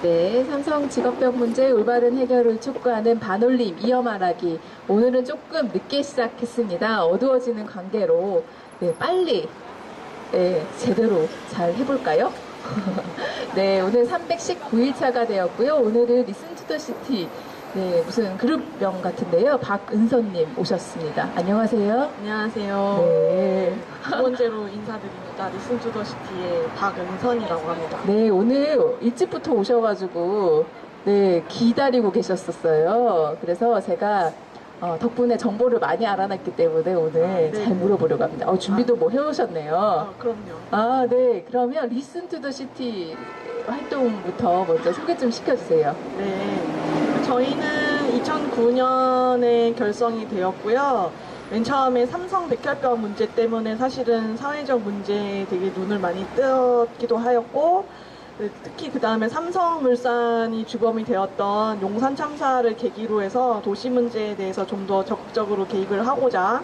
네, 삼성 직업병 문제 올바른 해결을 촉구하는 반올림 이어 말하기. 오늘은 조금 늦게 시작했습니다. 어두워지는 관계로 네, 빨리 제대로 잘 해볼까요? 네, 오늘 319일차가 되었고요. 오늘은 리슨 투 더 시티 네, 무슨 그룹명 같은데요. 박은선님 오셨습니다. 안녕하세요. 안녕하세요. 네. 두 번째로 인사드립니다. 리슨 투 더 시티의 박은선이라고 합니다. 네, 오늘 일찍부터 오셔가지고 네, 기다리고 계셨었어요. 그래서 제가 덕분에 정보를 많이 알아놨기 때문에 오늘 네. 잘 물어보려고 합니다. 준비도 뭐 해오셨네요. 그럼요. 네. 그러면 리슨 투 더 시티 활동부터 먼저 소개 좀 시켜주세요. 네. 저희는 2009년에 결성이 되었고요. 맨 처음에 삼성 백혈병 문제 때문에 사실은 사회적 문제에 되게 눈을 많이 뜨기도 하였고, 특히 그 다음에 삼성물산이 주범이 되었던 용산 참사를 계기로 해서 도시 문제에 대해서 좀 더 적극적으로 개입을 하고자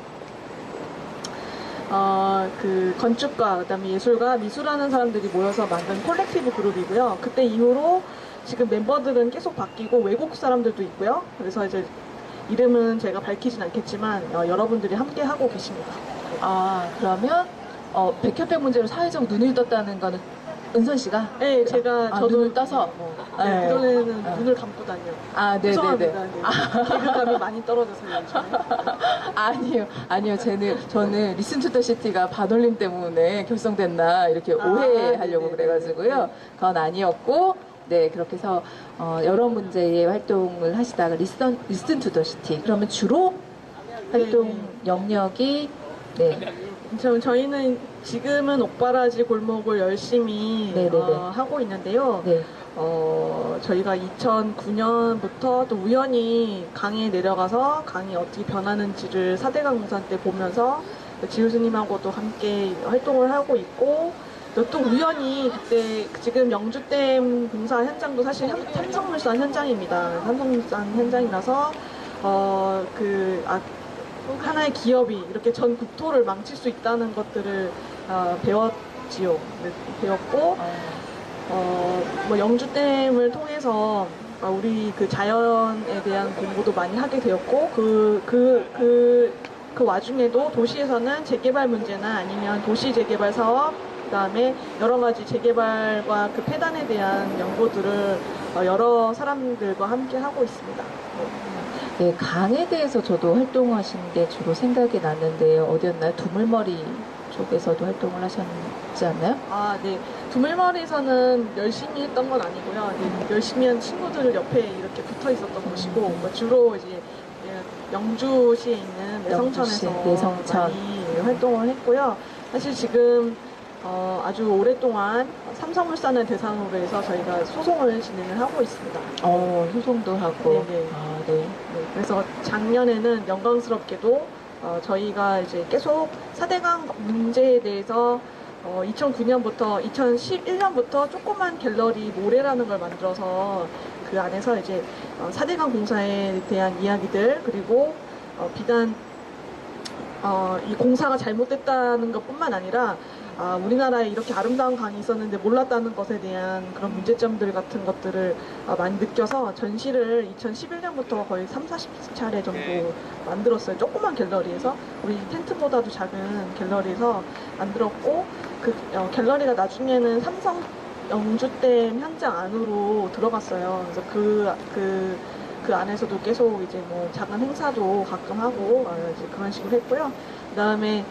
그 건축가, 그다음에 예술가, 미술하는 사람들이 모여서 만든 콜렉티브 그룹이고요. 그때 이후로 지금 멤버들은 계속 바뀌고 외국 사람들도 있고요. 그래서 이제 이름은 제가 밝히진 않겠지만 여러분들이 함께 하고 계십니다. 그러면 백혈병 문제로 사회적 눈을 떴다는 거는 은선 씨가? 네, 저도 눈을 떠서? 네, 그전에는 눈을 감고 다녀. 네네네. 죄송합니다. 네. 개그감이 많이 떨어져서요. 아니요. 저는 리슨 투 더 시티가 반올림 때문에 결성됐나 이렇게 오해하려고 네네네. 그래가지고요. 그건 아니었고, 네, 그렇게 해서 여러 문제의 활동을 하시다가 리슨 투 더 시티. 그러면 주로 활동 영역이 저희는 지금은 옥바라지 골목을 열심히 하고 있는데요. 네. 저희가 2009년부터 또 우연히 강에 내려가서 강이 어떻게 변하는지를 4대강 공사 때 보면서 지효스님하고도 함께 활동을 하고 있고, 또 우연히 그때 지금 영주댐 공사 현장도 사실 삼성물산 현장입니다. 삼성물산 현장이라서 하나의 기업이 이렇게 전 국토를 망칠 수 있다는 것들을 배웠지요. 네, 배웠고 뭐 영주댐을 통해서 우리 그 자연에 대한 공부도 많이 하게 되었고 그 와중에도 도시에서는 재개발 문제나 아니면 도시 재개발 사업, 그다음에 여러 가지 재개발과 그 폐단에 대한 연구들을 여러 사람들과 함께 하고 있습니다. 네, 강에 대해서 저도 활동하신 게 주로 생각이 나는데 어디였나요? 두물머리 쪽에서도 활동을 하셨지 않나요? 네. 두물머리에서는 열심히 했던 건 아니고요. 열심히 한 친구들 옆에 이렇게 붙어 있었던 곳이고, 주로 이제 영주시에 있는 내성천에서 많이 활동을 했고요. 사실 지금 아주 오랫동안 삼성물산을 대상으로 해서 저희가 소송을 진행을 하고 있습니다. 소송도 하고. 네네. 네. 그래서 작년에는 영광스럽게도 저희가 이제 계속 4대강 문제에 대해서 2009년부터 2011년부터 조그만 갤러리 모래라는 걸 만들어서 그 안에서 이제 4대강 공사에 대한 이야기들, 그리고 비단 이 공사가 잘못됐다는 것뿐만 아니라 우리나라에 이렇게 아름다운 강이 있었는데 몰랐다는 것에 대한 그런 문제점들 같은 것들을 많이 느껴서 전시를 2011년부터 거의 30-40차례 정도 만들었어요. 조그만 갤러리에서, 우리 텐트보다도 작은 갤러리에서 만들었고, 그 갤러리가 나중에는 삼성 영주댐 현장 안으로 들어갔어요. 그래서 그 안에서도 계속 이제 뭐 작은 행사도 가끔 하고 이제 그런 식으로 했고요. 그다음에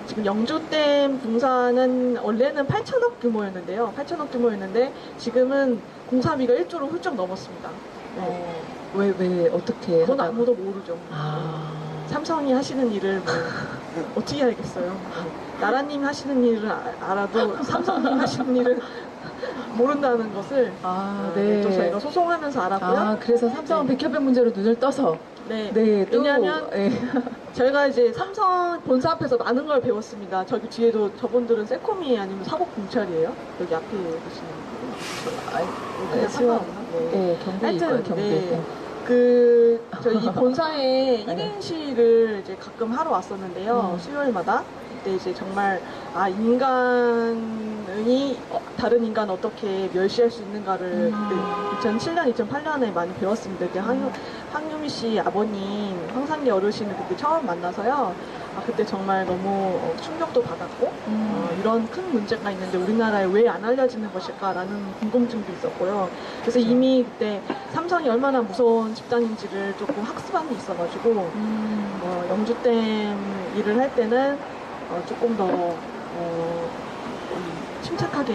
지금 영주댐 공사는 원래는 8천억 규모였는데요. 8천억 규모였는데 지금은 공사비가 1조를 훌쩍 넘었습니다. 네. 왜 어떻게? 그건 아무도 모르죠. 삼성이 하시는 일을 뭐 어떻게 알겠어요. 나라님 하시는 일을 알아도 삼성님 하시는 일은 모른다는 것을 또 저희가 소송하면서 알았고요. 그래서 삼성은 백혈병 문제로 눈을 떠서. 네. 왜냐하면 저희가 이제 삼성 본사 앞에서 많은 걸 배웠습니다. 저기 뒤에도 저분들은 세코미 아니면 사법경찰이에요. 여기 앞에 계시는 상관없나? 경비고요, 경비. 저희 본사에 1인실을 이제 가끔 하러 왔었는데요. 수요일마다. 그때 이제 정말 인간이 다른 인간 어떻게 멸시할 수 있는가를 그때 2007년, 2008년에 많이 배웠습니다. 그때 황유미 씨 아버님, 황상기 어르신을 그때 처음 만나서요. 그때 정말 너무 충격도 받았고 이런 큰 문제가 있는데 우리나라에 왜 안 알려지는 것일까라는 궁금증도 있었고요. 그래서 이미 그때 삼성이 얼마나 무서운 집단인지를 조금 학습한 게 있어가지고 영주댐 일을 할 때는 조금 더 침착하게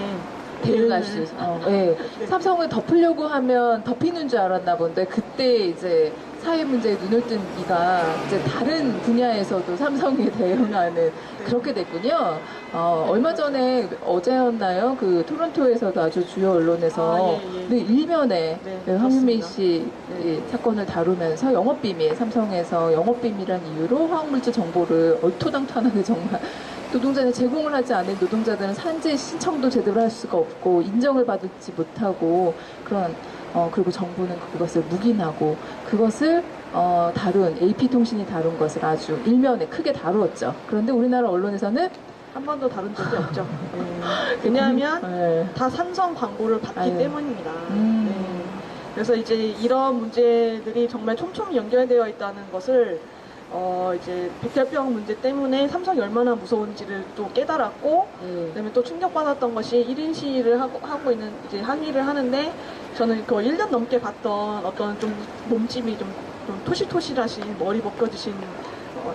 대응할 수 있어. 네. 삼성을 덮으려고 하면 덮이는 줄 알았나 본데 그때 이제 사회 문제에 눈을 뜬 이가 이제 다른 분야에서도 삼성에 대응하는 그렇게 됐군요. 얼마 전에 어제였나요? 그 토론토에서도 아주 주요 언론에서 네, 일면에 황유미 씨 사건을 다루면서 영업비밀, 삼성에서 영업비밀이라는 이유로 화학물질 정보를 얼토당토하게 정말 노동자는 제공을 하지 않은 노동자들은 산재 신청도 제대로 할 수가 없고 인정을 받지 못하고 그런 그리고 정부는 그것을 묵인하고 그것을 다룬 AP통신이 다룬 것을 아주 일면에 크게 다루었죠. 그런데 우리나라 언론에서는 한 번도 다룬 적이 없죠. 왜냐하면 다 삼성 광고를 받기 때문입니다. 그래서 이제 이런 문제들이 정말 촘촘히 연결되어 있다는 것을 이제 백혈병 문제 때문에 삼성이 얼마나 무서운지를 또 깨달았고, 그다음에 또 충격받았던 것이 1인 시위를 하고 있는, 이제 항의를 하는데, 저는 그 1년 넘게 봤던 어떤 좀 몸집이 좀 토실토실하신, 머리 벗겨지신,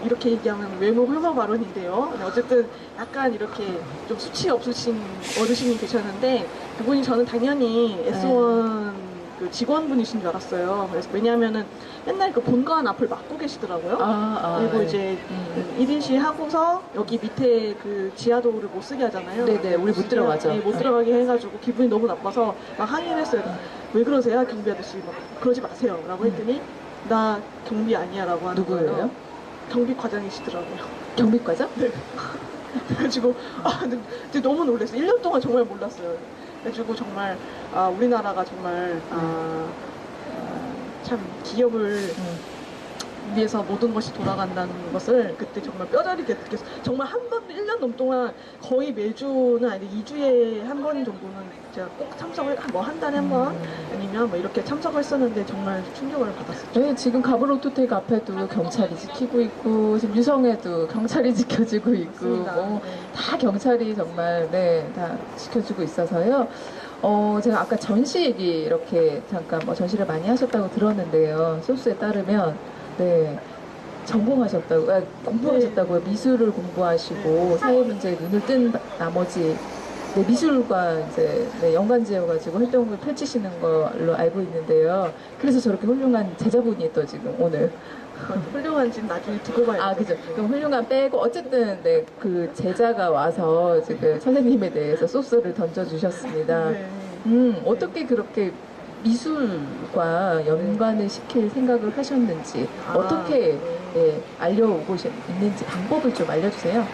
이렇게 얘기하면 외모 혐오 발언인데요. 어쨌든 약간 이렇게 좀 수치 없으신 어르신이 계셨는데, 그분이 저는 당연히 S1 그 직원분이신 줄 알았어요. 그래서 왜냐하면은 맨날 그 본관 앞을 막고 계시더라고요. 그리고 이제 1인 시위 하고서 여기 밑에 그 지하도를 못 쓰게 하잖아요. 네네, 우리 못 들어가죠. 네, 못 들어가게 해가지고 기분이 너무 나빠서 막 항의를 했어요. 왜 그러세요? 경비 아저씨. 막 그러지 마세요. 라고 했더니 나 경비 아니야 라고 하는 누구예요? 거예요. 경비 과장이시더라고요. 경비과장? 네. 그래가지고 근데 너무 놀랐어요. 1년 동안 정말 몰랐어요. 그래가지고 정말 우리나라가 정말 참 기업을 위해서 모든 것이 돌아간다는 것을 그때 정말 뼈저리게 느꼈어요. 정말 한 번, 1년 넘 동안 거의 매주는 아니고 2주에 한 번 정도는 제가 꼭 참석을, 뭐 한 달에 한 번 아니면 뭐 이렇게 참석을 했었는데 정말 충격을 받았었죠. 네, 지금 가브로토텍 앞에도 경찰이 지키고 있고 지금 유성에도 경찰이 지켜주고 있고 뭐 다 경찰이 정말 다 지켜주고 있어서요. 제가 아까 전시 얘기 이렇게 잠깐 전시를 많이 하셨다고 들었는데요. 소스에 따르면 전공하셨다고, 공부하셨다고요. 미술을 공부하시고 사회 문제에 눈을 뜬 나머지 미술과 이제 연관지어가지고 활동을 펼치시는 걸로 알고 있는데요. 그래서 저렇게 훌륭한 제자분이 또 지금 오늘 훌륭한지는 나중에 두고 봐야죠. 그죠. 그럼 훌륭한 빼고 어쨌든 그 제자가 와서 지금 선생님에 대해서 소스를 던져주셨습니다. 어떻게 그렇게 미술과 연관을 시킬 생각을 하셨는지 어떻게 알려오고 있는지 방법을 좀 알려주세요.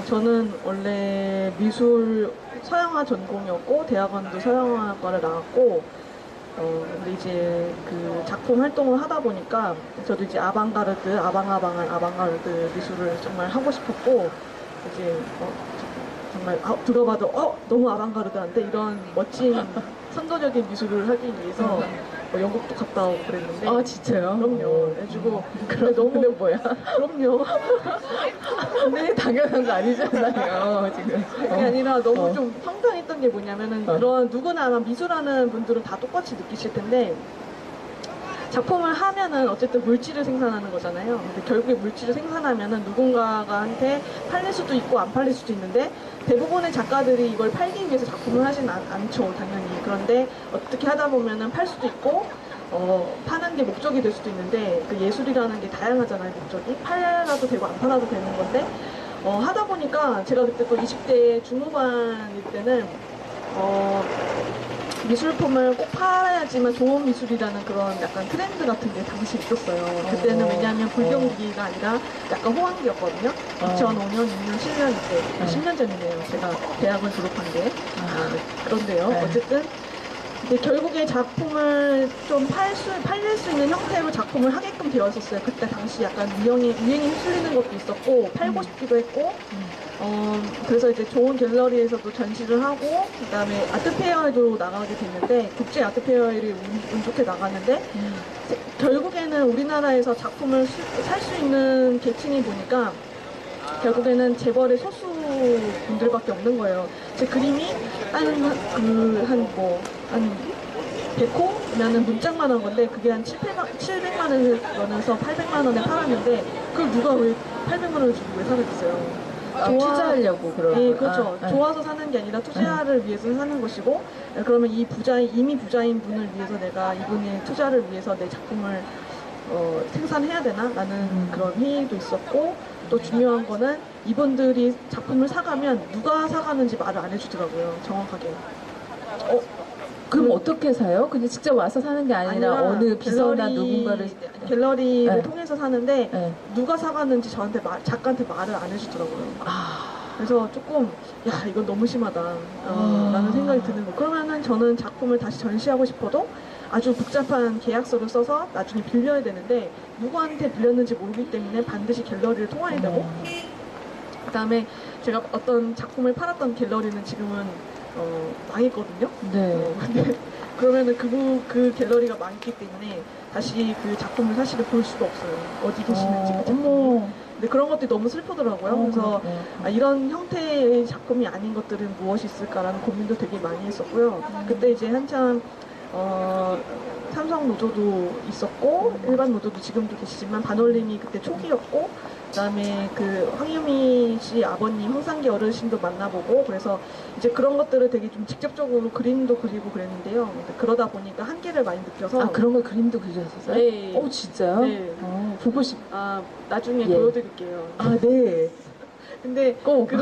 저는 원래 미술 서양화 전공이었고 대학원도 서양화과를 나왔고 근데 이제 그 작품 활동을 하다 보니까 저도 이제 아방가르드, 아방아방한 아방가르드 미술을 정말 하고 싶었고 이제 정말 들어봐도 너무 아방가르드한데 이런 멋진 선도적인 미술을 하기 위해서 영국도 갔다 오고 그랬는데 진짜요? 그럼요. 그래가지고 그래 너무 뭐야? 그럼요. 근데 당연한 거 아니잖아요 지금. 그게 아니라 너무 좀 황당했던 게 뭐냐면은 그런 누구나 아마 미술하는 분들은 다 똑같이 느끼실 텐데 작품을 하면은 어쨌든 물질을 생산하는 거잖아요. 근데 결국에 물질을 생산하면은 누군가한테 팔릴 수도 있고 안 팔릴 수도 있는데 대부분의 작가들이 이걸 팔기 위해서 작품을 하진 않죠, 당연히. 그런데 어떻게 하다 보면은 팔 수도 있고 파는 게 목적이 될 수도 있는데 그 예술이라는 게 다양하잖아요, 목적이. 팔아도 되고 안 팔아도 되는 건데 하다 보니까 제가 그때 또 20대 중후반일 때는 미술품을 꼭 팔아야지만 좋은 미술이라는 그런 약간 트렌드 같은 게 당시 있었어요. 그때는 왜냐하면 불경기가 아니라 약간 호황기였거든요. 2005년, 6년, 7년 이때 10년 전이네요. 제가 대학을 졸업한 게. 그런데요. 어쨌든 근데 결국에 작품을 좀 팔릴 수 있는 형태로 작품을 하게끔 되었었어요. 그때 당시 약간 유행이 휩쓸리는 것도 있었고 팔고 싶기도 했고 그래서 이제 좋은 갤러리에서도 전시를 하고, 그 다음에 아트페어에도 나가게 됐는데, 국제 아트페어에 운 좋게 나갔는데, 결국에는 우리나라에서 작품을 살 수 있는 계층이 보니까, 결국에는 재벌의 소수 분들밖에 없는 거예요. 제 그림이 한 100호면은 문짝만 한 건데, 그게 한 700만 원에서 800만 원에 팔았는데, 그걸 누가 왜 800만 원을 주고 왜 사겠어요? 투자하려고 그러고. 네, 그렇죠. 아, 좋아서 사는 게 아니라 투자를 위해서 사는 것이고, 그러면 이미 부자인 분을 위해서 내가 이분의 투자를 위해서 내 작품을 생산해야 되나? 라는 그런 회의도 있었고, 또 중요한 거는 이분들이 작품을 사가면 누가 사가는지 말을 안 해주더라고요, 정확하게. 그럼 어떻게 사요? 그냥 직접 와서 사는 게 아니라 어느 비서나 누군가를 갤러리를 네. 통해서 사는데 네. 누가 사가는지 저한테 작가한테 말을 안 해주더라고요. 그래서 조금 이건 너무 심하다 라는 생각이 드는 거. 그러면은 저는 작품을 다시 전시하고 싶어도 아주 복잡한 계약서를 써서 나중에 빌려야 되는데 누구한테 빌렸는지 모르기 때문에 반드시 갤러리를 통화해야 되고, 그 다음에 제가 어떤 작품을 팔았던 갤러리는 지금은 망했거든요. 네. 근데 그러면은 그 갤러리가 많기 때문에 다시 그 작품을 사실은 볼 수가 없어요. 어디 계시는지 그 작품이. 근데 그런 것들이 너무 슬프더라고요. 그래서 이런 형태의 작품이 아닌 것들은 무엇이 있을까라는 고민도 되게 많이 했었고요. 그때 이제 한참 삼성 노조도 있었고 일반 노조도 지금도 계시지만 반올림이 그때 초기였고, 그다음에 그 황유미 씨 아버님 황상기 어르신도 만나보고, 그래서 이제 그런 것들을 되게 좀 직접적으로 그림도 그리고 그랬는데요. 근데 그러다 보니까 한계를 많이 느껴서. 그런 걸 그림도 그리셨어요? 네. 진짜요? 네. 보고 싶. 나중에 예. 보여드릴게요. 네. 근데 꼭. 네.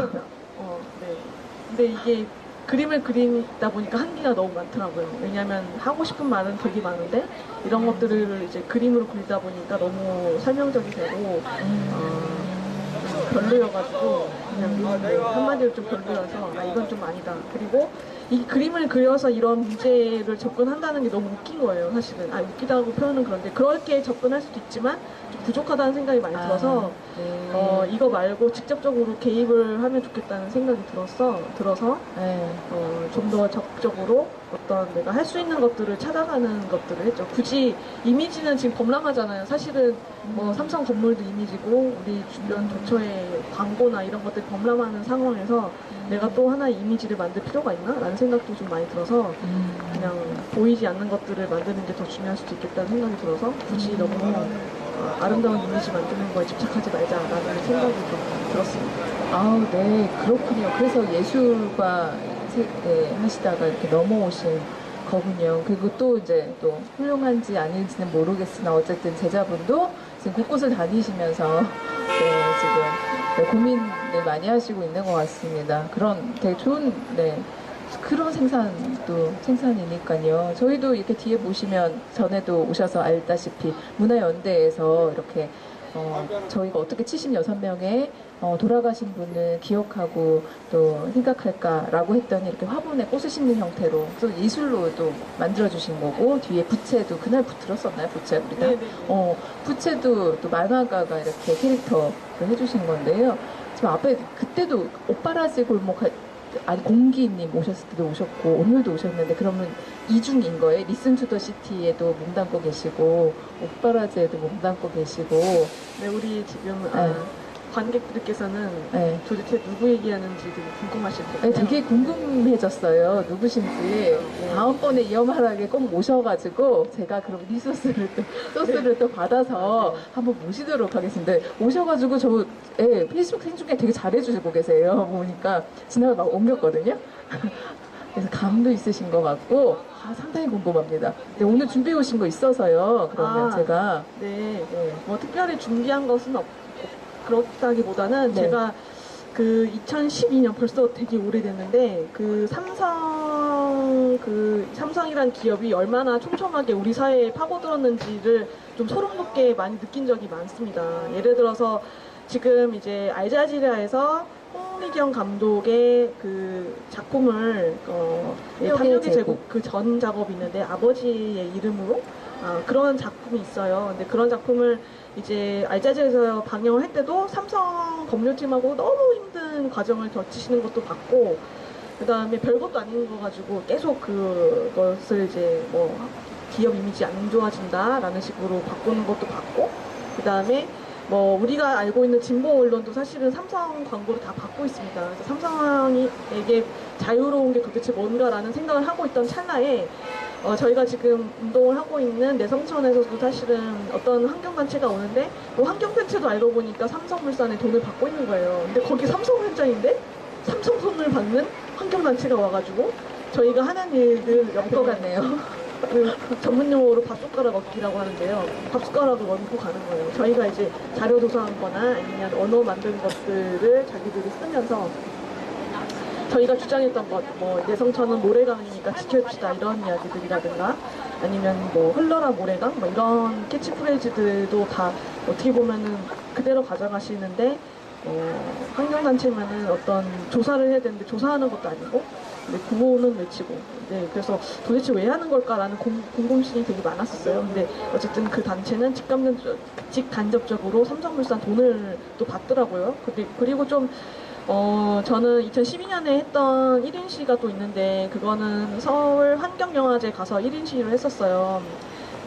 근데 이게 그림을 그리다 보니까 한계가 너무 많더라고요. 왜냐하면 하고 싶은 말은 되게 많은데 이런 것들을 이제 그림으로 그리다 보니까 너무 설명적이 되고 좀 별로여가지고 그냥 한마디로 좀 별로여서 이건 좀 아니다. 그리고 이 그림을 그려서 이런 문제를 접근한다는 게 너무 웃긴 거예요, 사실은. 웃기다고 표현은 그런데 그렇게 접근할 수도 있지만 좀 부족하다는 생각이 많이 들어서 이거 말고 직접적으로 개입을 하면 좋겠다는 생각이 들어서 좀 더 적극적으로 어떤 내가 할 수 있는 것들을 찾아가는 것들을 했죠. 굳이 이미지는 지금 범람하잖아요. 사실은 뭐 삼성 건물도 이미지고 우리 주변 도처의 광고나 이런 것들이 범람하는 상황에서 내가 또 하나의 이미지를 만들 필요가 있나? 라는 생각도 좀 많이 들어서 그냥 보이지 않는 것들을 만드는 게 더 중요할 수도 있겠다는 생각이 들어서 굳이 너무 아름다운 이미지 만드는 거에 집착하지 말자라는 생각이 좀 들었습니다. 네, 그렇군요. 그래서 예술과 하시다가 이렇게 넘어오신 거군요. 그리고 또 이제 또 훌륭한지 아닌지는 모르겠으나 어쨌든 제자분도 지금 곳곳을 다니시면서 지금 고민을 많이 하시고 있는 것 같습니다. 그런 되게 좋은 그런 생산이니까요. 저희도 이렇게 뒤에 보시면 전에도 오셔서 알다시피 문화연대에서 이렇게 저희가 어떻게 76명의 돌아가신 분을 기억하고 또 생각할까라고 했더니 이렇게 화분에 꽃을 심는 형태로 또 예술로 또 만들어주신 거고, 뒤에 부채도 그날 들었었나요? 부채 우리가? 네네. 부채도 또 만화가가 이렇게 캐릭터를 해주신 건데요. 지금 앞에 그때도 오빠라지 골목 공기님 오셨을 때도 오셨고 오늘도 오셨는데, 그러면 이중인 거예요? 리슨 투 더 시티에도 몸담고 계시고 오빠라지에도 몸담고 계시고. 네, 우리 지금 관객들께서는 도대체 누구 얘기하는지 되게 궁금하실 텐데요. 되게 궁금해졌어요. 누구신지. 다음번에 이어말하게 꼭 모셔가지고 제가 그럼 리소스를 소스를 또 받아서 한번 모시도록 하겠습니다. 오셔가지고 저 페이스북 생중계 되게 잘해주시고 계세요. 보니까 지나가 막 옮겼거든요. 그래서 감도 있으신 것 같고 상당히 궁금합니다. 근데 오늘 준비해 오신 거 있어서요. 그러면 제가 뭐 특별히 준비한 것은 그렇다기보다는 제가 그 2012년 벌써 되게 오래됐는데 그 삼성이란 기업이 얼마나 촘촘하게 우리 사회에 파고들었는지를 좀 소름 돋게 많이 느낀 적이 많습니다. 예를 들어서 지금 이제 알자지라에서 홍미경 감독의 그 작품을 탐욕의 제국 그 전 작업이 있는데 아버지의 이름으로 그런 작품이 있어요. 근데 그런 작품을 이제 알자지에서 방영을 할 때도 삼성 법률팀하고 너무 힘든 많은 과정을 거치시는 것도 봤고, 그 다음에 별것도 아닌 거 가지고 계속 그것을 이제 뭐 기업 이미지 안 좋아진다라는 식으로 바꾸는 것도 봤고, 그 다음에 뭐 우리가 알고 있는 진보 언론도 사실은 삼성 광고를 다 받고 있습니다. 그래서 삼성에게 자유로운 게 도대체 뭔가라는 생각을 하고 있던 찰나에 저희가 지금 운동을 하고 있는 내성천에서도 사실은 어떤 환경단체가 오는데 뭐 환경단체도 알고 보니까 삼성물산에 돈을 받고 있는 거예요. 근데 거기 삼성 현장인데 삼성 손을 받는 환경단체가 와가지고 저희가 하는 일을 엮어갔네요. 전문 용어로 밥숟가락 얻기라고 하는데요. 밥숟가락을 얹고 가는 거예요. 저희가 이제 자료 조사한 거나 아니면 언어 만든 것들을 자기들이 쓰면서 저희가 주장했던 것, 뭐 내성천은 모래강이니까 지켜줍시다 이런 이야기들이라든가 아니면 뭐 흘러라 모래강 뭐 이런 캐치프레이즈들도 다 어떻게 보면은 그대로 가져가시는데 환경단체만은 어떤 조사를 해야 되는데 조사하는 것도 아니고 구호는 외치고 그래서 도대체 왜 하는 걸까라는 궁금심이 되게 많았었어요. 근데 어쨌든 그 단체는 직간접적으로 삼성물산 돈을 또 받더라고요. 그리고 좀 저는 2012년에 했던 1인 시가 또 있는데 그거는 서울 환경영화제 가서 1인 시위를 했었어요.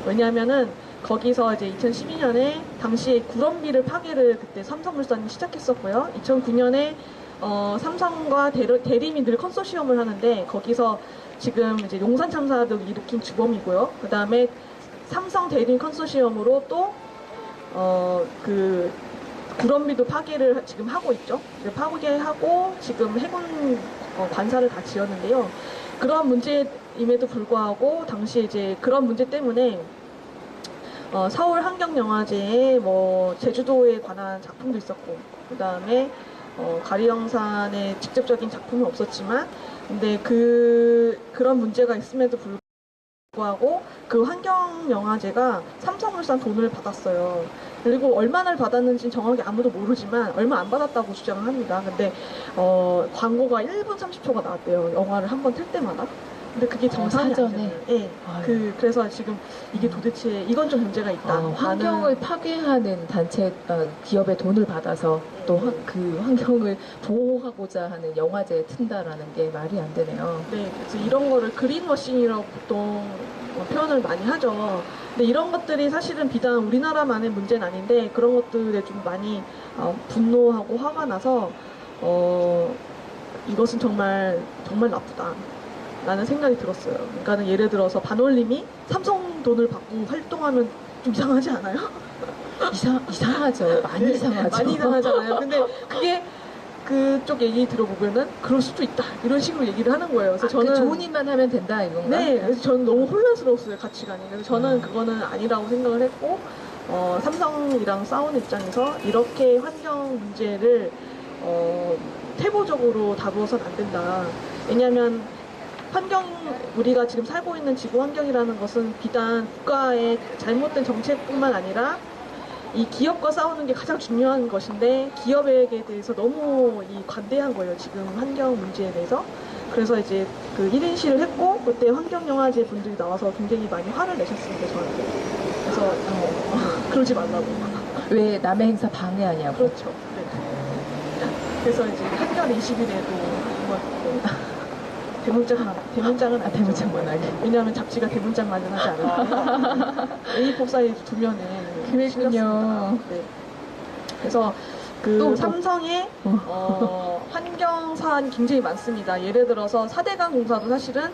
왜냐하면은 거기서 이제 2012년에 당시에 구럼비를 파괴를 그때 삼성물산이 시작했었고요. 2009년에 삼성과 대림이 늘 컨소시엄을 하는데 거기서 지금 이제 용산 참사도 일으킨 주범이고요. 그 다음에 삼성 대림 컨소시엄으로 또 그 구럼비도 파괴를 지금 하고 있죠. 파괴하고 지금 해군 관사를 다 지었는데요. 그런 문제임에도 불구하고 당시에 이제 그런 문제 때문에 서울 환경영화제에 뭐 제주도에 관한 작품도 있었고 그 다음에 가리영산에 직접적인 작품은 없었지만 근데 그런 문제가 있음에도 불구하고 그 환경영화제가 삼성물산 돈을 받았어요. 그리고 얼마나 받았는지 정확히 아무도 모르지만 얼마 안 받았다고 주장을 합니다. 근데 광고가 1분 30초가 나왔대요. 영화를 한 번 틀 때마다. 근데 그게 정상이 아니잖아요. 네. 그래서 지금 이게 도대체 이건 좀 문제가 있다. 환경을 파괴하는 단체 기업의 돈을 받아서 또 그 환경을 보호하고자 하는 영화제에 튼다라는 게 말이 안 되네요. 네, 그래서 이런 거를 그린워싱이라고 보통 표현을 많이 하죠. 근데 이런 것들이 사실은 비단 우리나라만의 문제는 아닌데 그런 것들에 좀 많이 분노하고 화가 나서 이것은 정말 나쁘다. 라는 생각이 들었어요. 그러니까 예를 들어서 반올림이 삼성 돈을 받고 활동하면 좀 이상하지 않아요? 이상하죠. 많이 이상하죠. 많이 이상하잖아요. 근데 그게 그쪽 얘기 들어보면은 그럴 수도 있다. 이런 식으로 얘기를 하는 거예요. 그래서 저는 좋은 일만 하면 된다 이건가? 네, 그래서 저는 너무 혼란스러웠어요. 가치관이. 그래서 저는 그거는 아니라고 생각을 했고 삼성이랑 싸우는 입장에서 이렇게 환경 문제를 태보적으로 다루어서는 안 된다. 왜냐하면 우리가 지금 살고 있는 지구 환경이라는 것은 비단 국가의 잘못된 정책뿐만 아니라 이 기업과 싸우는 게 가장 중요한 것인데 기업에게 대해서 너무 관대한 거예요. 지금 환경 문제에 대해서. 그래서 이제 그 1인 시를 했고 그때 환경영화제 분들이 나와서 굉장히 많이 화를 내셨습니다. 저한테. 그래서 그러지 말라고. 왜 남의 행사 방해하냐고. 그렇죠. 네. 그래서 이제 한겨레 20일에도 대문장은 안 대문장만 하게. 왜냐하면 잡지가 대문장 마련하지 않아요. A4 사이즈 두 면에 그랬군요. 네. 그래서 그 삼성의 환경 사안이 굉장히 많습니다. 예를 들어서 4대강 공사도 사실은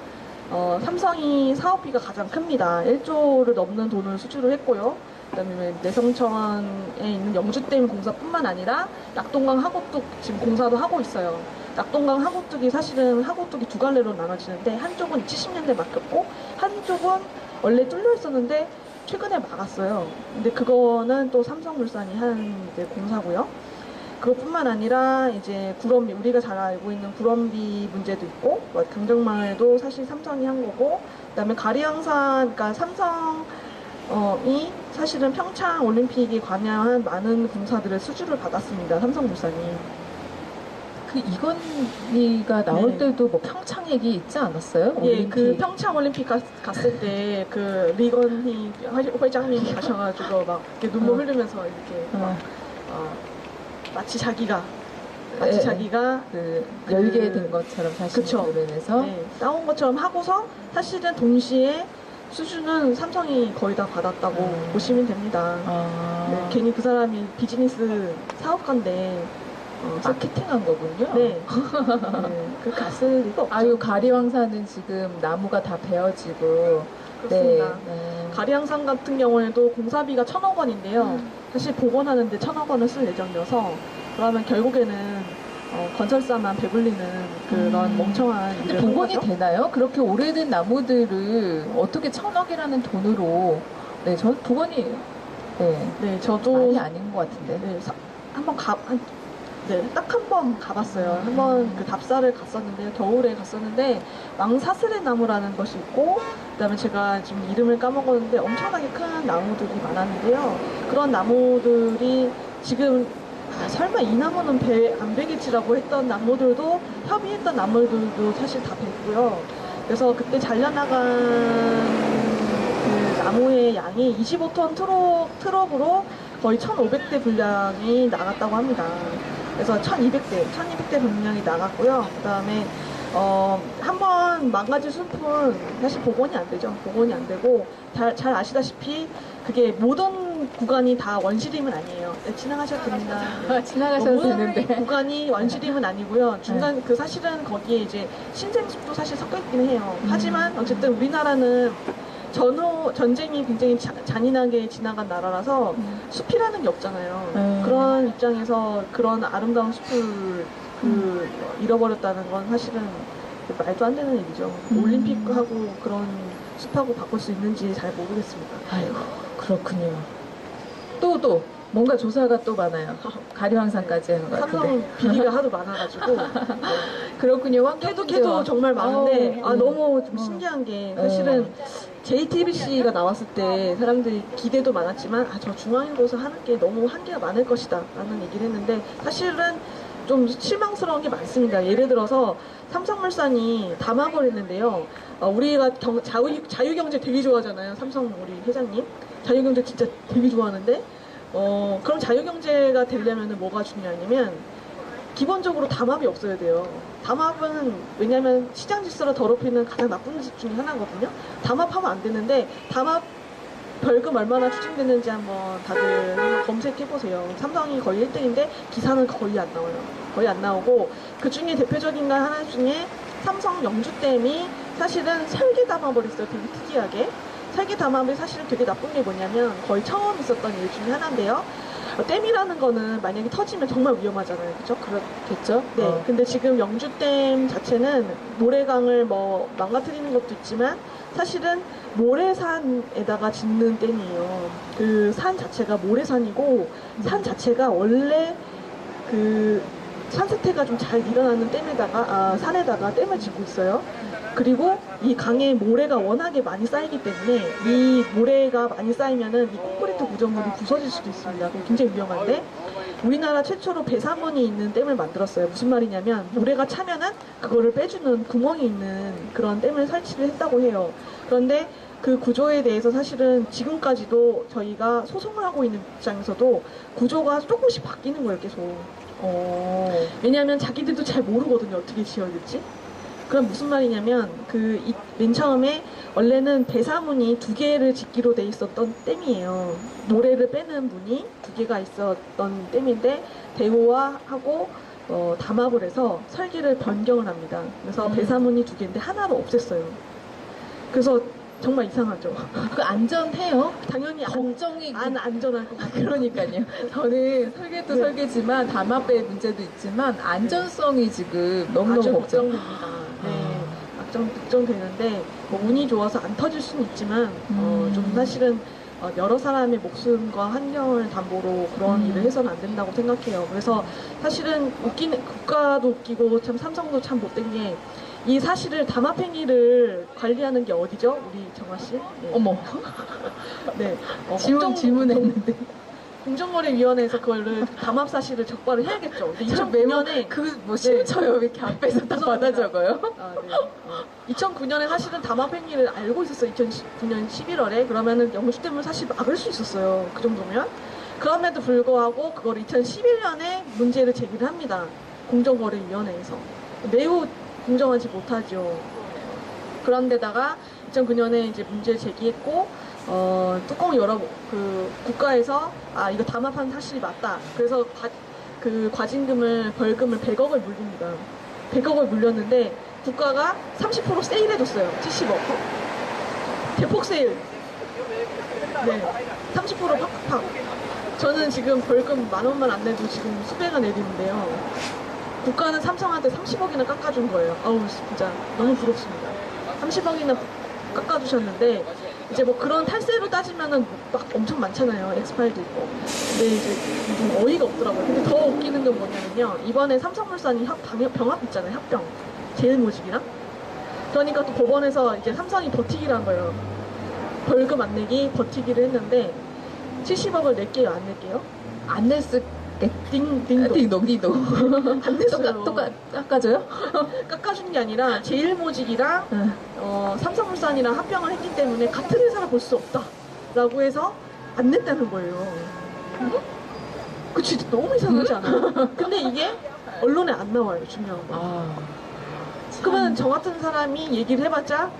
삼성이 사업비가 가장 큽니다. 1조를 넘는 돈을 수주를 했고요. 그다음에 내성천에 있는 영주댐 공사뿐만 아니라 낙동강 하고뚝 지금 공사도 하고 있어요. 낙동강 하고뚝이 사실은 하고뚝이 두 갈래로 나눠지는데 한쪽은 70년대 막혔고 한쪽은 원래 뚫려 있었는데 최근에 막았어요. 근데 그거는 또 삼성물산이 한 이제 공사고요. 그것뿐만 아니라 이제 구럼비 우리가 잘 알고 있는 구럼비 문제도 있고 강정마을도 사실 삼성이 한 거고 그다음에 가리항산 그러니까 삼성이 사실은 평창 올림픽에 관여한 많은 공사들의 수주를 받았습니다. 삼성물산이. 그 이건희가 나올 때도 뭐 평창 얘기 있지 않았어요? 예, 그 평창 올림픽 갔을 때 그 리건희 회장님 가셔가지고 막 이렇게 눈물 흘리면서 이렇게 막 마치 자기가 마치 네. 자기가 열게 된 것처럼 자신의 그쵸. 면에서 네, 따온 것처럼 하고서 사실은 동시에 수주는 삼성이 거의 다 받았다고 보시면 됩니다. 네, 괜히 그 사람이 비즈니스 사업가인데 마케팅한 거군요. 네, 네, 그 갔을 리가 없죠. 아유, 가리왕산은 지금 나무가 다 베어지고. 그렇습니다. 네. 가리항산 같은 경우에도 공사비가 1,000억 원인데요. 사실 복원하는데 1,000억 원을 쓸 예정이어서 그러면 결국에는 건설사만 배불리는 그런 멍청한 근데 일을 한 복원이 거죠. 되나요? 그렇게 오래된 나무들을 어떻게 1,000억이라는 돈으로. 네, 전 복원이 네, 저도 많이 아닌 것 같은데. 네, 한번 딱 한 번 가봤어요. 한번 그 답사를 갔었는데요. 겨울에 갔었는데 왕사슬의 나무라는 것이 있고 그다음에 제가 지금 이름을 까먹었는데 엄청나게 큰 나무들이 많았는데요. 그런 나무들이 지금 설마 이 나무는 안 베겠지라고 했던 나무들도 협의했던 나무들도 사실 다 뱄고요. 그래서 그때 잘려나간 그 나무의 양이 25톤 트럭으로 거의 1,500대 분량이 나갔다고 합니다. 그래서 1,200대 분량이 나갔고요. 그 다음에 한번 망가진 숲은 사실 복원이 안 되죠. 복원이 안 되고 잘 아시다시피 그게 모든 구간이 다 원시림은 아니에요. 네, 지나가셔도 됩니다. 네. 지나가셔도 모든 되는데. 구간이 원시림은 아니고요. 중간 그 사실은 거기에 이제 신생숲도 사실 섞여 있긴 해요. 하지만 어쨌든 우리나라는 전쟁이 굉장히 잔인하게 지나간 나라라서 숲이라는 게 없잖아요. 그런 입장에서 그런 아름다운 숲을 잃어버렸다는 건 사실은 말도 안 되는 일이죠. 올림픽하고 그런 숲하고 바꿀 수 있는지 잘 모르겠습니다. 아이고, 그렇군요. 또 뭔가 조사가 또 많아요. 가리왕산까지 하는 것 같은데. 삼성은 비리가 하도 많아가지고 그렇군요. 캐도 정말 많은데 아우, 너무 좀 신기한 게 사실은 JTBC가 나왔을 때 사람들이 기대도 많았지만 저 중앙일보에서 하는 게 너무 한계가 많을 것이다 라는 얘기를 했는데 사실은 좀 실망스러운 게 많습니다. 예를 들어서 삼성물산이 담합을 했는데요. 우리가 자유경제 되게 좋아하잖아요. 삼성 우리 회장님 자유경제 진짜 되게 좋아하는데 그럼 자유경제가 되려면 뭐가 중요하냐면 기본적으로 담합이 없어야 돼요. 담합은 왜냐하면 시장 질서를 더럽히는 가장 나쁜 짓 중에 하나거든요. 담합하면 안 되는데 담합 벌금 얼마나 추징됐는지 한번 다들 한번 검색해보세요. 삼성이 거의 1등인데 기사는 거의 안 나와요. 거의 안 나오고 그 중에 대표적인 거 하나 중에 삼성 영주댐이 사실은 설계 담합을 했어요. 되게 특이하게. 설계 담합이 사실 되게 나쁜 게 뭐냐면 거의 처음 있었던 일 중에 하나인데요. 댐이라는 거는 만약에 터지면 정말 위험하잖아요. 그죠? 그렇겠죠? 네. 근데 지금 영주댐 자체는 모래강을 망가뜨리는 것도 있지만 사실은 모래산에다가 짓는 댐이에요. 그 산 자체가 모래산이고 산 자체가 원래 그 산사태가 좀 잘 일어나는 산에다가 댐을 짓고 있어요. 그리고 이 강에 모래가 워낙에 많이 쌓이기 때문에 이 모래가 많이 쌓이면은 이 콘크리트 구조물이 부서질 수도 있습니다. 그게 굉장히 위험한데 우리나라 최초로 배사문이 있는 댐을 만들었어요. 무슨 말이냐면 모래가 차면은 그거를 빼주는 구멍이 있는 그런 댐을 설치를 했다고 해요. 그런데 그 구조에 대해서 사실은 지금까지도 저희가 소송을 하고 있는 입장에서도 구조가 조금씩 바뀌는 거예요, 계속. 왜냐하면 자기들도 잘 모르거든요, 어떻게 지어야 될지. 그럼 무슨 말이냐면 맨 처음에 원래는 배사문이 2개를 짓기로 돼 있었던 댐이에요. 모래를 빼는 문이 2개가 있었던 댐인데 대호화하고 담합을 해서 설계를 변경을 합니다. 그래서 배사문이 2개인데 하나를 없앴어요. 그래서 정말 이상하죠. 그 안전해요? 당연히 걱정이 안 안전할 것 같아요. 그러니까요. 저는 설계도 네. 설계지만 담합의 문제도 있지만 안전성이 지금 너무너무 아주 걱정. 걱정됩니다. 네, 걱정되는데 운이 좋아서 안 터질 수는 있지만 좀 사실은 여러 사람의 목숨과 환경을 담보로 그런 일을 해서는 안 된다고 생각해요. 그래서 사실은 국가도 웃기고 참 삼성도 참 못된 게 이 사실을 담합행위를 관리하는 게 어디죠? 우리 정아 씨? 네. 어머, 네. 질문했는데. 공정거래위원회에서 그거를 담합 사실을 적발을 해야겠죠. 근데 2009년에 그뭐 싫어요. 왜 이렇게 앞에서 다 받아 적어요? 2009년에 사실은 담합 행위를 알고 있었어요. 2009년 11월에 그러면은 영주댐을 사실 막을 수 있었어요. 그 정도면. 그럼에도 불구하고 그걸 2011년에 문제를 제기를 합니다. 공정거래위원회에서 매우 공정하지 못하죠. 그런데다가 2009년에 이제 문제 제기했고 뚜껑 열어 국가에서 이거 담합한 사실이 맞다. 그래서 과징금을 벌금을 100억을 물립니다. 100억을 물렸는데 국가가 30% 세일해줬어요. 70억. 대폭 세일. 네, 30% 팍팍. 저는 지금 벌금 10,000원만 안 내도 지금 수배가 내리는데요. 국가는 삼성한테 30억이나 깎아준 거예요. 아우, 진짜 너무 부럽습니다. 30억이나 깎아주셨는데, 이제 뭐 그런 탈세로 따지면은 막 엄청 많잖아요. 엑스파일도 있고. 근데 이제 좀 어이가 없더라고요. 근데 더 웃기는 건 뭐냐면요. 이번에 삼성물산이 병합 있잖아요. 합병. 제일모직이랑. 그러니까 또 법원에서 이제 삼성이 버티기를 한 거예요. 벌금 안 내기 버티기를 했는데 70억을 낼게요, 안 낼게요? 안 냈을 딩동. 안 냈어요. 깎아줘요? 깎아주는 게 아니라 제일모직이랑 삼성물산이랑 합병을 했기 때문에 같은 회사를 볼 수 없다라고 해서 안 냈다는 거예요. 그 진짜 너무 이상하지 않아요? 근데 이게 언론에 안 나와요, 중요한 거. 그러면 저 같은 사람이 얘기를 해봤자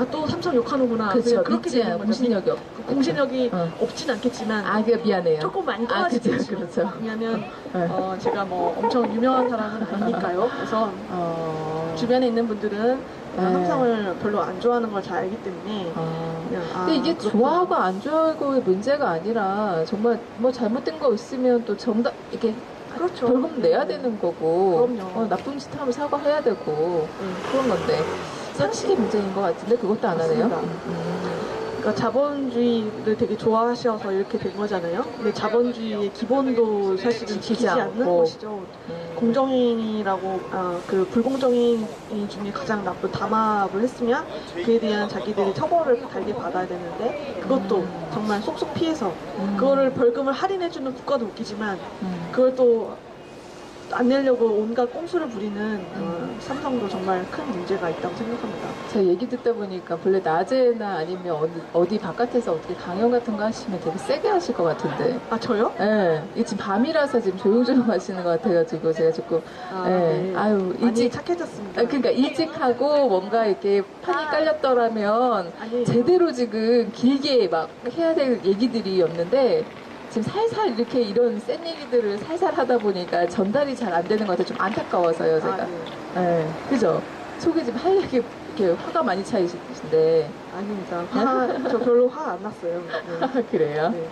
또 삼성 욕하는구나. 그렇죠. 그렇게 되는 거죠. 공신력이 공신력이 없진 않겠지만 그 미안해요. 조금 많이 떨어지겠죠. 그렇죠. 왜냐하면 제가 뭐 엄청 유명한 사람은 아니니까요. 그래서 주변에 있는 분들은 삼성을 별로 안 좋아하는 걸 잘 알기 때문에 그냥 근데 이게 그렇구나. 좋아하고 안 좋아하고의 문제가 아니라 정말 뭐 잘못된 거 있으면 또 정답 이렇게 그렇죠. 벌금 내야 되는 거고 그럼요. 나쁜 짓 하면 사과해야 되고 네. 그런 건데 상식의 문제인 것 같은데 그것도 안 하네요. 맞습니다. 그러니까 자본주의를 되게 좋아하셔서 이렇게 된 거잖아요. 근데 자본주의의 기본도 사실은 지키지 않는 않고. 것이죠. 공정인이라고 그 불공정인 중에 가장 나쁜 담합을 했으면 그에 대한 자기들이 처벌을 달게 받아야 되는데 그것도 정말 쏙쏙 피해서 그거를 벌금을 할인해주는 국가도 웃기지만 그걸 또 안 내려고 온갖 꼼수를 부리는 삼성도 정말 큰 문제가 있다고 생각합니다. 제가 얘기 듣다 보니까 본래 낮에나 아니면 어디 바깥에서 어떻게 강연 같은 거 하시면 되게 세게 하실 것 같은데. 저요? 네, 이게 지금 밤이라서 지금 조용조용 하시는 것 같아가지고 제가 조금 네. 아유 많이 일찍 착해졌습니다. 그러니까 일찍 하고 뭔가 이렇게 판이 깔렸더라면 아니에요. 제대로 지금 길게 막 해야 될 얘기들이었는데 지금 살살 이렇게 이런 센 얘기들을 살살 하다 보니까 전달이 잘 안 되는 것 같아요. 좀 안타까워서요, 제가. 네. 네, 그죠? 속에 지금 할 얘기 이렇게 화가 많이 차이신데. 아닙니다. 저 별로 화 안 났어요. 네. 그래요? 네.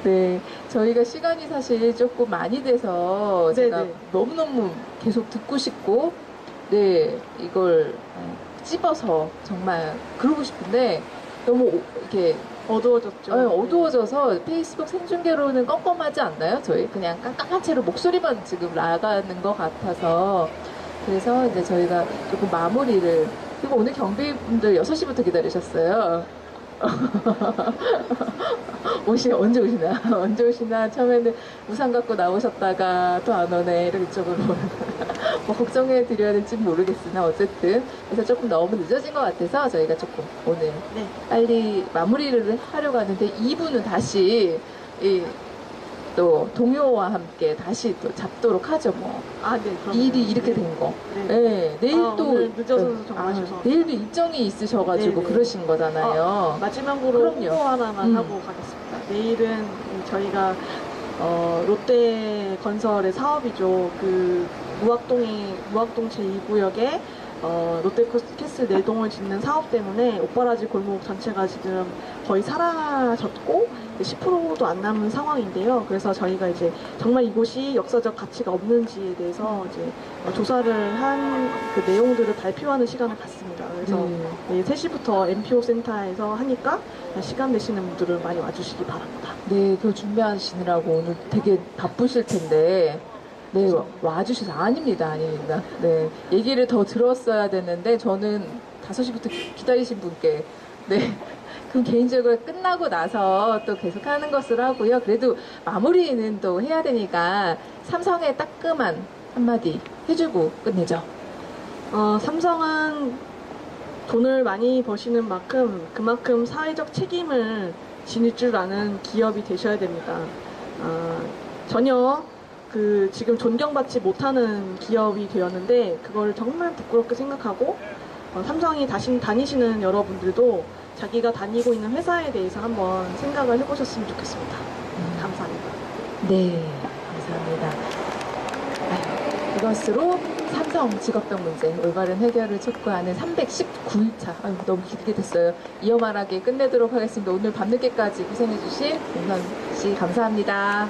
네, 저희가 시간이 사실 조금 많이 돼서 제가 네네. 너무너무 계속 듣고 싶고, 네, 이걸 찝어서 정말 그러고 싶은데 너무 이렇게 어두워졌죠. 어두워져서 페이스북 생중계로는 껌껌하지 않나요? 저희 그냥 깜깜한 채로 목소리만 지금 나가는 것 같아서 그래서 이제 저희가 조금 마무리를 그리고 오늘 경비분들 6시부터 기다리셨어요. 언제 오시나? 언제 오시나? 처음에는 우산 갖고 나오셨다가 또 안 오네. 이렇게 이쪽으로. 뭐 걱정해 드려야 될지 모르겠으나 어쨌든. 그래서 조금 너무 늦어진 것 같아서 저희가 조금 오늘 네. 빨리 마무리를 하려고 하는데 2부는 다시 또 동요와 함께 다시 또 잡도록 하죠 뭐. 네. 그럼요. 일이 이렇게 된 거. 네. 네, 내일 또 오늘 늦어서 정말 죄송합니다. 내일도 일정이 있으셔가지고 네네. 그러신 거잖아요. 마지막으로 그럼요. 홍보 하나만 하고 가겠습니다. 내일은 저희가 롯데 건설의 사업이죠. 그 무학동 제2구역에 롯데캐슬 4동을 짓는 사업 때문에 오빠라지 골목 전체가 지금 거의 사라졌고 10%도 안 남은 상황인데요. 그래서 저희가 이제 정말 이곳이 역사적 가치가 없는지에 대해서 이제 조사를 한 그 내용들을 발표하는 시간을 갖습니다. 그래서 내일 3시부터 MPO 센터에서 하니까 시간 되시는 분들은 많이 와주시기 바랍니다. 네, 그거 준비하시느라고 오늘 되게 바쁘실 텐데. 네, 와주셔서 아닙니다. 네, 얘기를 더 들었어야 되는데 저는 5시부터 기다리신 분께 네, 그럼 개인적으로 끝나고 나서 또 계속 하는 것을 하고요. 그래도 마무리는 또 해야 되니까 삼성의 따끔한 한마디 해주고 끝내죠. 삼성은 돈을 많이 버시는 만큼 그만큼 사회적 책임을 지닐 줄 아는 기업이 되셔야 됩니다. 전혀 지금 존경받지 못하는 기업이 되었는데 그걸 정말 부끄럽게 생각하고 삼성이 다니시는 여러분들도 자기가 다니고 있는 회사에 대해서 한번 생각을 해보셨으면 좋겠습니다. 감사합니다. 네, 감사합니다. 이것으로 삼성 직업병 문제 올바른 해결을 촉구하는 319일차 너무 길게 됐어요. 이어말하게 끝내도록 하겠습니다. 오늘 밤늦게까지 고생해주신 윤선 씨 감사합니다.